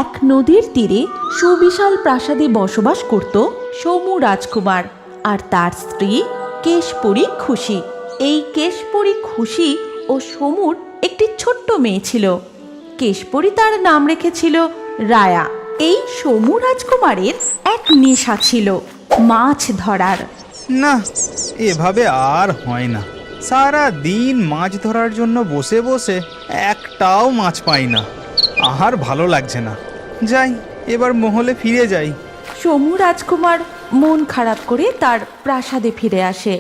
এক নদীর তীরে সুবিশাল প্রাসাদে বসবাস করত সমু রাজকুমার আর তার স্ত্রী কেশপুরী খুশি। এই কেশপুরী খুশি ও সমুর একটি ছোট্ট মেয়ে ছিল। কেশপুরী তার নাম রেখেছিল রায়া। এই সমু রাজকুমারের এক নেশা ছিল মাছ ধরার। না, এভাবে আর হয় না। সারা দিন মাছ ধরার জন্য বসে বসে একটাও মাছ পাই না। আর ভালো লাগছে না। যাই, এবার মহলে ফিরে যাই। সমু রাজকুমার মন খারাপ করে তার প্রাসাদে ফিরে আসে।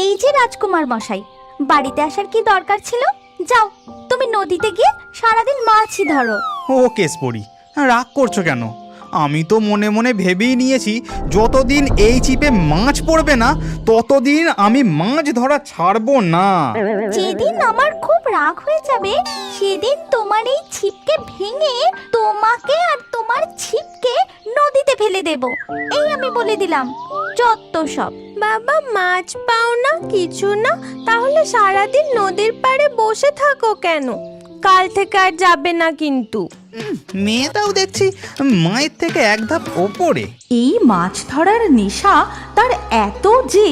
এই যে রাজকুমার মশাই, বাড়িতে আসার কি দরকার ছিল? যাও, তুমি নদীতে গিয়ে সারাদিন মাছই ধরো। ও কেশপুরী, রাগ করছো কেন? আমি তো মনে মনে ভেবেই নিয়েছি যতদিন এই ছিপে মাছ পড়বে না ততদিন আমি মাছ ধরা ছাড়বো না। যেদিন আমার খুব রাগ হয়ে যাবে সেদিন তোমার এই ছিপকে ভেঙে তোমাকে আর তোমার ছিপকে নদীতে ফেলে দেব, এই আমি বলে দিলাম। যত সব। বাবা, মাছ পাও না, কিছু না, তাহলে সারাদিন নদীর পাড়ে বসে থাকো কেন? কাল থেকে আর যাবে না কিন্তু। মেয়েটাও দেখছি মায়ের থেকে এক ধাপ ওপরে। এই মাছ ধরার নেশা তার এত যে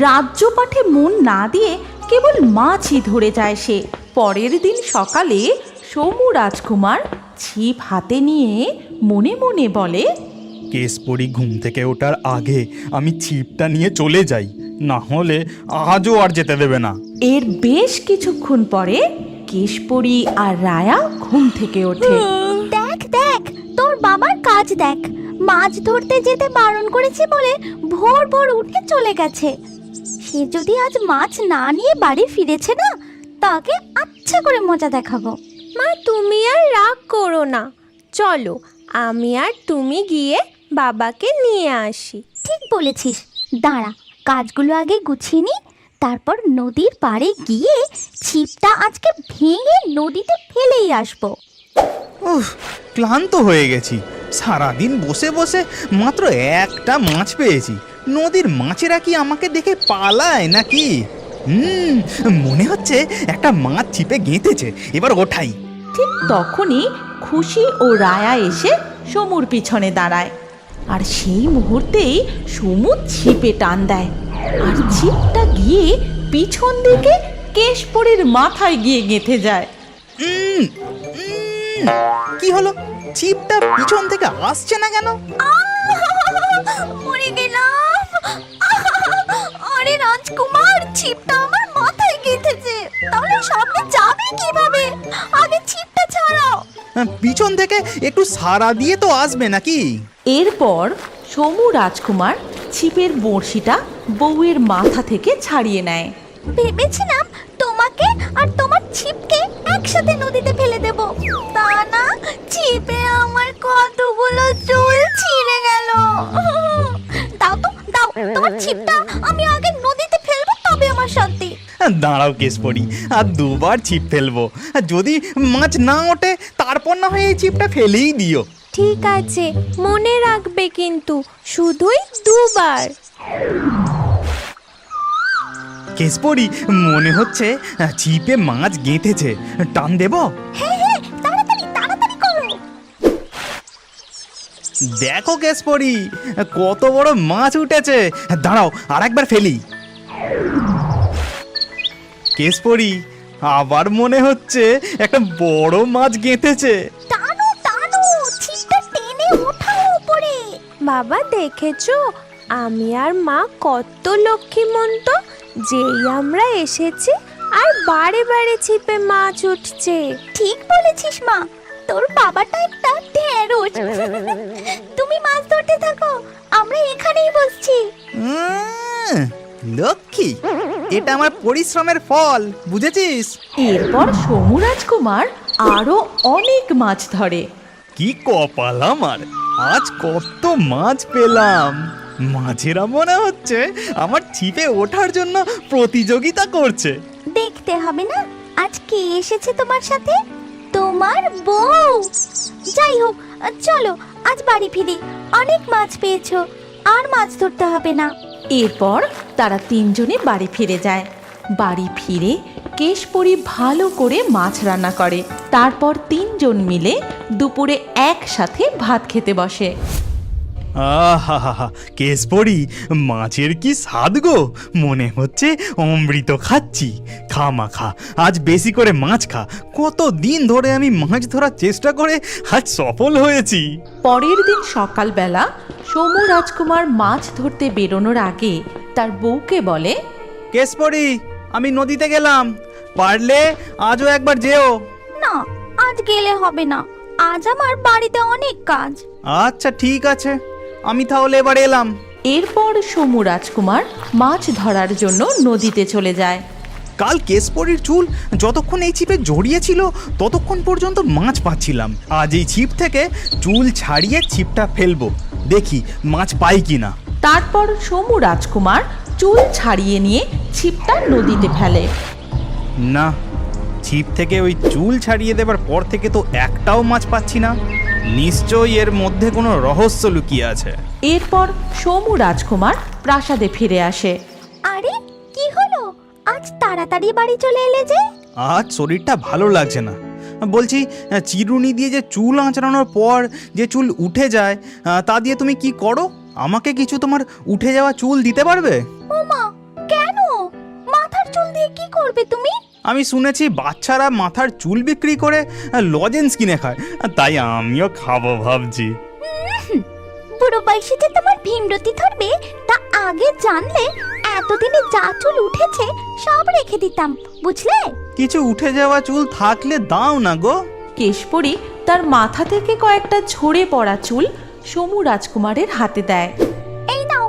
রাজ্যপাঠে মন না দিয়ে কেবল মাছই ধরে যায় সে। পরের দিন সকালে সমু রাজকুমার ছিপ হাতে নিয়ে মনে মনে বলে, কেশপুরী ঘুম থেকে ওঠার আগে আমি ছিপটা নিয়ে চলে যাই, না হলে আজও আর যেতে দেবে না। এর বেশ কিছুক্ষণ পরে কেশপুরী আর রায়া ঘুম থেকে ওঠে। দেখ দেখ, তোর বাবার কাজ দেখ। মাছ ধরতে যেতে বারণ করেছি বলে ভোর ভোর উঠে চলে গেছে। সে যদি আজ মাছ না নিয়ে বাড়ি ফিরেছে না, তাকে আচ্ছা করে মজা দেখাবো। মা, তুমি আর রাগ করো না, চলো আমি আর তুমি গিয়ে বাবাকে নিয়ে আসি। ঠিক বলেছিস, দাঁড়া, কাজগুলো আগে গুছিয়ে নি, তারপর নদীর পাড়ে গিয়ে ছিপটা আজকে ভেঙে নদীতে ফেলেই আসবো। উফ, ক্লান্ত হয়ে গেছি। সারাদিন বসে বসে মাত্র একটা মাছ পেয়েছি। নদীর মাছেরা কি আমাকে দেখে পালায় নাকি? মনে হচ্ছে একটা মাছ ছিপে গেঁথেছে, এবার ওঠাই। ঠিক তখনই খুশি ও রায়া এসে সমুর পিছনে দাঁড়ায়। আর সেই মুহূর্তেই সমু ছিপে টান দেয়, আর ছিপটা গিয়ে পিছন দিকে কেশপুরীর মাথায় গিয়ে গেঁথে যায়। কি হলো? ছিপটা পিছন থেকে আসছে না কেন? মরে গেলাম। আরে রাজকুমার, ছিপটা আমার মাথায় গেঁথেছে, তাহলে সামনে যাবে কিভাবে? আগে ছিপটা ছাড়াও। পিছন থেকে একটু সাড়া দিয়ে তো আসবে নাকি? এরপর সমু রাজকুমার ছিপের বড়শিটা বউয়ের মাথা থেকে ছাড়িয়ে নেয়। ভেবেছিলাম তোমাকে আর তোমার ছিপকে একসাথে নদীতে ফেলে দেব, তা না, ছিপে আমার কতগুলো চুল ছিঁড়ে গেল। দাও তো, দাও তোমার ছিপটা, আমি আগে নদীতে ফেলবো, তবে আমার শান্তি। দাঁড়াও কেশপুরী, আর দুবার ছিপ ফেলবো। যদি মাছ না ওঠে তারপর না হয় এই ছিপটা ফেলেই দিও। ঠিক আছে, মনে রাখবে কিন্তু, শুধুই দুবার। কেশপুরী, মনে হচ্ছে ছিপে মাছ গেঁথেছে। টান দেব? হ্যাঁ হ্যাঁ, তাড়াতাড়ি তাড়াতাড়ি করো। দেখো কেশপুরী, কত বড় মাছ উঠেছে। দাঁড়াও, আর একবার ফেলি। কেশপুরী, আবার মনে হচ্ছে একটা বড় মাছ গেঁথেছে। টানো টানো, ছিপটা টেনে ওঠাও উপরে। বাবা, দেখেছো আমি আর মা কত লক্ষ্মীমন্ত, যেই আমরা এসেছি আর বারে বারে ছিপে মাছ উঠছে। ঠিক বলেছিস মা, তোর বাবাটা একটা ঢেঁড়স। তুমি মাছ ধরতে থাকো, আমরা এখানেই বসছি। লক্ষ্মী, এটা আমার পরিশ্রমের ফল, বুঝেছিস? এরপর সমু রাজকুমার আরো অনেক মাছ ধরে। কি কপাল আমার, আজ কত মাছ পেলাম। মাছেরা মনে হচ্ছে আমার ছিপে ওঠার জন্য প্রতিযোগিতা করছে। দেখতে হবে না আজ কে এসেছে তোমার সাথে? তোমার বউ। যাই হোক, চলো আজ বাড়ি ফিরি, অনেক মাছ পেয়েছো, আর মাছ ধরতে হবে না। এরপর তারা তিনজনে বাড়ি ফিরে যায়। বাড়ি ফিরে কেশপরি ভালো করে মাছ রান্না করে। তারপর তিনজন মিলে দুপুরে একসাথে ভাত খেতে বসে। আহা, কেশপরি, মাছের কি স্বাদ গো! মনে হচ্ছে অমৃত খাচ্ছি। খা মা খা, আজ বেশি করে মাছ খা। কতদিন ধরে আমি মাছ ধরার চেষ্টা করে আজ সফল হয়েছি। পরের দিন সকালবেলা সমু রাজকুমার মাছ ধরতে বেরোনোর আগে তার বউকে বলে, কেশপরি, আমি নদীতে গেলাম, পারলে আজও একবার যেও। না, আজ গেলে হবে না, আজ আমার বাড়িতে অনেক কাজ। আচ্ছা ঠিক আছে, আমি তাহলে এবার এলাম। এরপর সমু রাজকুমার মাছ ধরার জন্য নদীতে চলে যায়। কাল কেশপরির চুল যতক্ষণ এই ছিপে জড়িয়েছিল ততক্ষণ পর্যন্ত মাছ পাচ্ছিলাম। আজ এই ছিপ থেকে চুল ছাড়িয়ে ছিপটা ফেলবো, দেখি মাছ পাই কিনা। তারপর সমু রাজকুমার চুল ছাড়িয়ে নিয়ে ছিপটা নদীতে ফেলে। না, ছিপ থেকে ওই চুল ছাড়িয়ে দেবার পর থেকে তো একটাও মাছ পাচ্ছি না। নিশ্চয়ই এর মধ্যে কোনো রহস্য লুকিয়ে আছে। এরপর সমু রাজকুমার প্রাসাদে ফিরে আসে। আরে কি হলো, আজ তাড়াতাড়ি বাড়ি চলে এলে যে? আজ শরীরটা ভালো লাগছে না। বলছি, চিরুনি দিয়ে যে চুল আঁচড়ানোর পর যে চুল উঠে যায়, তা দিয়ে তুমি কি করো? আমাকে কিছু তোমার উঠে যাওয়া চুল দিতে পারবে? ওমা, কেন? মাথার চুল দিয়ে কি করবে তুমি? আমি শুনেছি বাচ্চারা মাথার চুল বিক্রি করে লজেন্স কিনে খায়, তাই আমিও খাবো ভাবছি। বুড়ো বয়সে যে তোমার ভীমরতি ধরবে তা আগে জানলে এতদিনে যা চুল উঠেছে সব রেখে দিতাম, বুঝলে? কিছু উঠে যাওয়া চুল থাকলে দাও না গো। কেশপরি তার মাথা থেকে কয়েকটা ঝরে পড়া চুল সমু রাজকুমারের হাতে দেয়। এই নাও,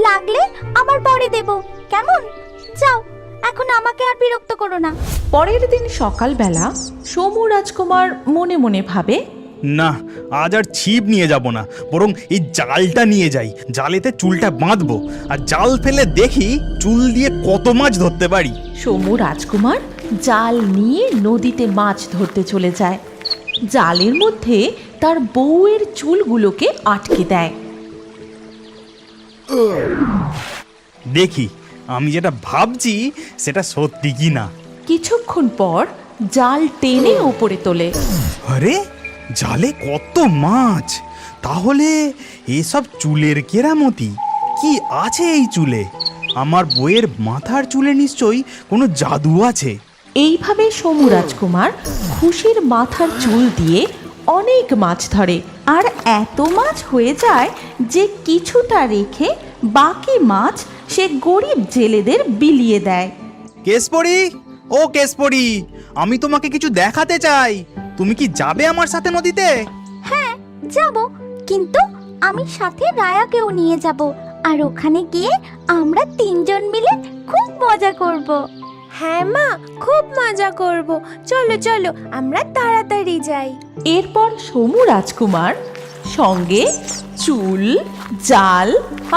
লাগলে আমার পরে দেব, কেমন? যাও, এখন আমাকে আর বিরক্ত করো না। পরের দিন সকালবেলা সমু রাজকুমার মনে মনে ভাবে, না, আজ আর ছিপ নিয়ে যাব না, বরং এই জালটা নিয়ে যাই। জালেতে চুলটা বাঁধবো আর জাল ফেলে দেখি চুল দিয়ে কত মাছ ধরতে পারি। সমু রাজকুমার জাল নিয়ে নদীতে মাছ ধরতে চলে যায়। জালের মধ্যে তার বউয়ের চুলগুলোকে আটকে দেয়। দেখি আমি যেটা ভাবছি সেটা সত্যি কি না। কিছুক্ষণ পর জাল টেনে উপরে তোলে। আরে, জালে কত মাছ! তাহলে এসব চুলের কেরামতি কি আছে এই চুলে? আমার বইয়ের মাথার চুলে নিশ্চয়ই কোনো জাদু আছে। এইভাবে সমু রাজকুমার খুশির মাথার চুল দিয়ে অনেক মাছ ধরে, আর এত মাছ হয়ে যায় যে কিছুটা রেখে বাকি মাছ সে গরিব জেলেদের বিলিয়ে দেয়। কেশপরি, ও কেশপরি, আমি তোমাকে কিছু দেখাতে চাই। তুমি কি যাবে আমার সাথে নদীতে? হ্যাঁ, যাব, কিন্তু আমি সাথে রায়াকেও নিয়ে যাব, আর ওখানে গিয়ে আমরা তিনজন মিলে খুব মজা করব। হ্যাঁ মা, খুব মজা করব। চলো চলো, আমরা তাড়াতাড়ি যাই। এরপর সমু রাজকুমার সঙ্গে চুল, জাল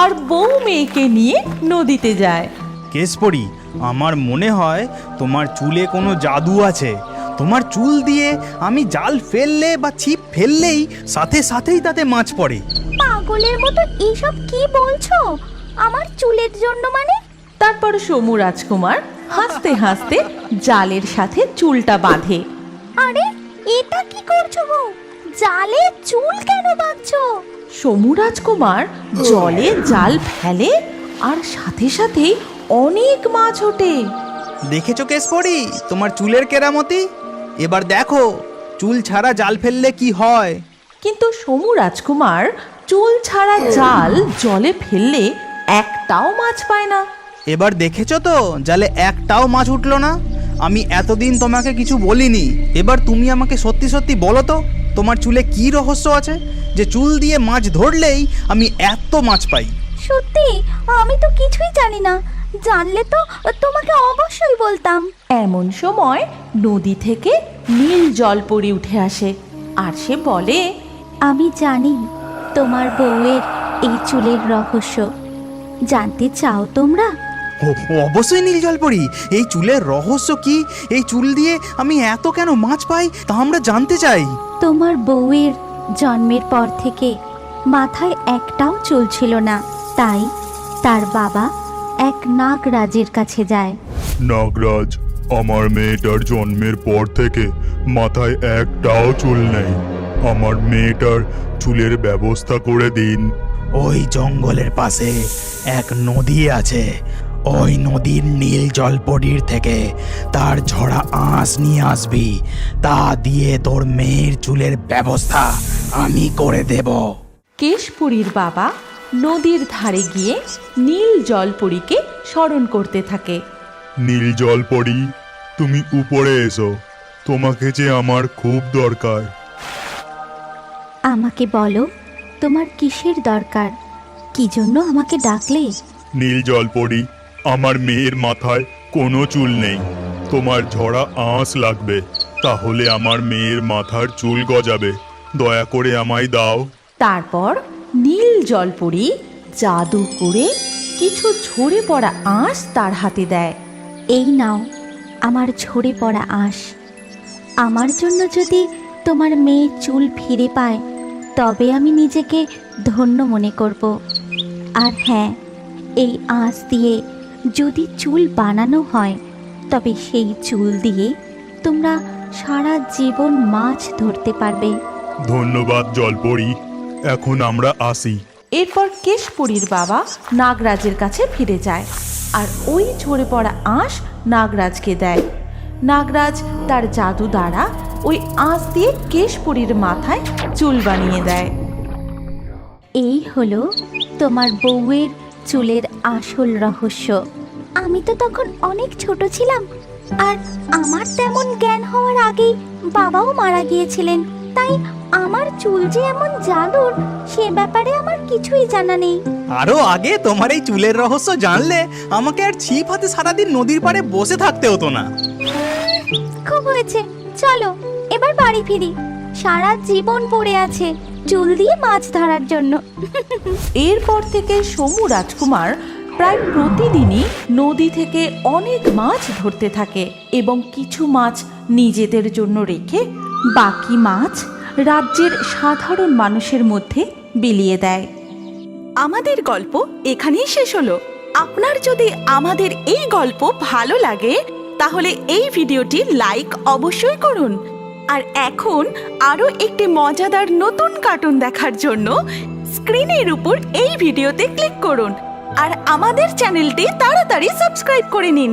আর বউ মেয়েকে নিয়ে নদীতে যায়। কেশপরি, আমার মনে হয় তোমার চুলে কোনো জাদু আছে। তোমার চুল দিয়ে আমি জাল ফেললে বা ছিপ ফেললেই সাথে সাথেই তাতে মাছ পড়ে। পাগলের মতো এসব কি বলছো? আমার চুলের জন্য মানে? তারপর সমু রাজকুমার হাসতে হাসতে জালের সাথে চুলটা বাঁধে। আরে, এটা কি করছো গো? জালে চুল কেন বাঁধছো? সমু রাজকুমার জলে জাল ফেলে আর সাথে সাথেই অনেক মাছ ওঠে। দেখেছো কেশপরি তোমার চুলের কেরামতি? এবার দেখো চুল ছাড়া জাল ফেললে কি হয়। কিন্তু সমু রাজকুমার চুল ছাড়া জাল জলে ফেললে একটাও মাছ পায় না। এবার দেখেছো তো জালে একটাও মাছ উঠলো না। আমি এতদিন তোমাকে কিছু বলিনি, এবার তুমি আমাকে সত্যি সত্যি বলো তো, তোমার চুলে কি রহস্য আছে যে চুল দিয়ে মাছ ধরলেই আমি এত মাছ পাই? সত্যি আমি তো কিছুই জানি না, জানলে তো তোমাকে অবশ্যই বলতাম। এমন সময় নদী থেকে নীল জলপরি উঠে আসে আর সে বলে, আমি জানি তোমার বউয়ের এই চুলের রহস্য, জানতে চাও তোমরা? ও, অবশ্যই নীল জলপরি, এই চুলের রহস্য কি? এই চুল দিয়ে আমি এত কেন মাছ পাই তা আমরা জানতে চাই। তোমার বউয়ের জন্মের পর থেকে মাথায় একটাও চুল ছিল না, তাই তার বাবা এক নাগরাজের কাছে যায়। নাগরাজ, আমার মেয়েটার জন্মের পর থেকে মাথায় একটাও চুল নেই। আমার মেয়েটার চুলের ব্যবস্থা করে দিন। ওই জঙ্গলের পাশে এক নদী আছে, ওই নদীর নীল জলপরির থেকে তার ঝরা আঁশ নিয়ে আসবি, তা দিয়ে তোর মেয়ের চুলের ব্যবস্থা আমি করে দেব। কেশপুরীর বাবা নদীর ধারে গিয়ে নীল জলপরীকে স্মরণ করতে থাকে। নীল জলপরি, তুমি উপরে এসো, তোমাকে যে আমার খুব দরকার। আমাকে বলো তোমার কিসের দরকার, কি জন্য আমাকে ডাকলে? নীল জলপরি, আমার মেয়ের মাথায় কোনো চুল নেই, তোমার ঝরা আঁশ লাগবে, তাহলে আমার মেয়ের মাথার চুল গজাবে, দয়া করে আমায় দাও। তারপর নীল জলপরী জাদু করে কিছু ঝরে পড়া আঁশ তার হাতে দেয়। এই নাও আমার ঝরে পড়া আঁশ। আমার জন্য যদি তোমার মেয়ে চুল ফিরে পায় তবে আমি নিজেকে ধন্য মনে করব। আর হ্যাঁ, এই আঁশ দিয়ে যদি চুল বানানো হয় তবে সেই চুল দিয়ে তোমরা সারা জীবন মাছ ধরতে পারবে। ধন্যবাদ জলপরি, এখন আমরা আসি। এরপর কেশপুরীর বাবা নাগরাজের কাছে ফিরে যায় আর ওই ঝরে পড়া আঁশ নাগরাজকে দেয়। নাগরাজ তার জাদু দ্বারা ওই আঁশ দিয়ে কেশপুরীর মাথায় চুল বানিয়ে দেয়। এই হলো তোমার বউয়ের চুলের আসল রহস্য। আমি তো তখন অনেক ছোট ছিলাম, আর আমার তেমন জ্ঞান হওয়ার আগেই বাবাও মারা গিয়েছিলেন, তাই আমার চুল যে এমন জাদুর সে ব্যাপারে আমার কিছুই জানা নেই। আরো আগে তোমার এই চুলের রহস্য জানলে আমাকে আর ছিপ হাতে সারাদিন নদীর পাড়ে বসে থাকতে হতো না। খুব হয়েছে, চলো এবার বাড়ি ফিরি। সারা জীবন পড়ে আছে চুল দিয়ে মাছ ধরার জন্য। এরপর থেকে সমু রাজকুমার প্রায় প্রতিদিনই নদী থেকে অনেক মাছ ধরতে থাকে এবং কিছু মাছ নিজেদের জন্য রেখে বাকি মাছ রাজ্যের সাধারণ মানুষের মধ্যে বিলিয়ে দেয়। আমাদের গল্প এখানেই শেষ হলো। আপনার যদি আমাদের এই গল্প ভালো লাগে তাহলে এই ভিডিওটি লাইক অবশ্যই করুন। আর এখন আরও একটি মজাদার নতুন কার্টুন দেখার জন্য স্ক্রিনের উপর এই ভিডিওতে ক্লিক করুন আর আমাদের চ্যানেলটি তাড়াতাড়ি সাবস্ক্রাইব করে নিন।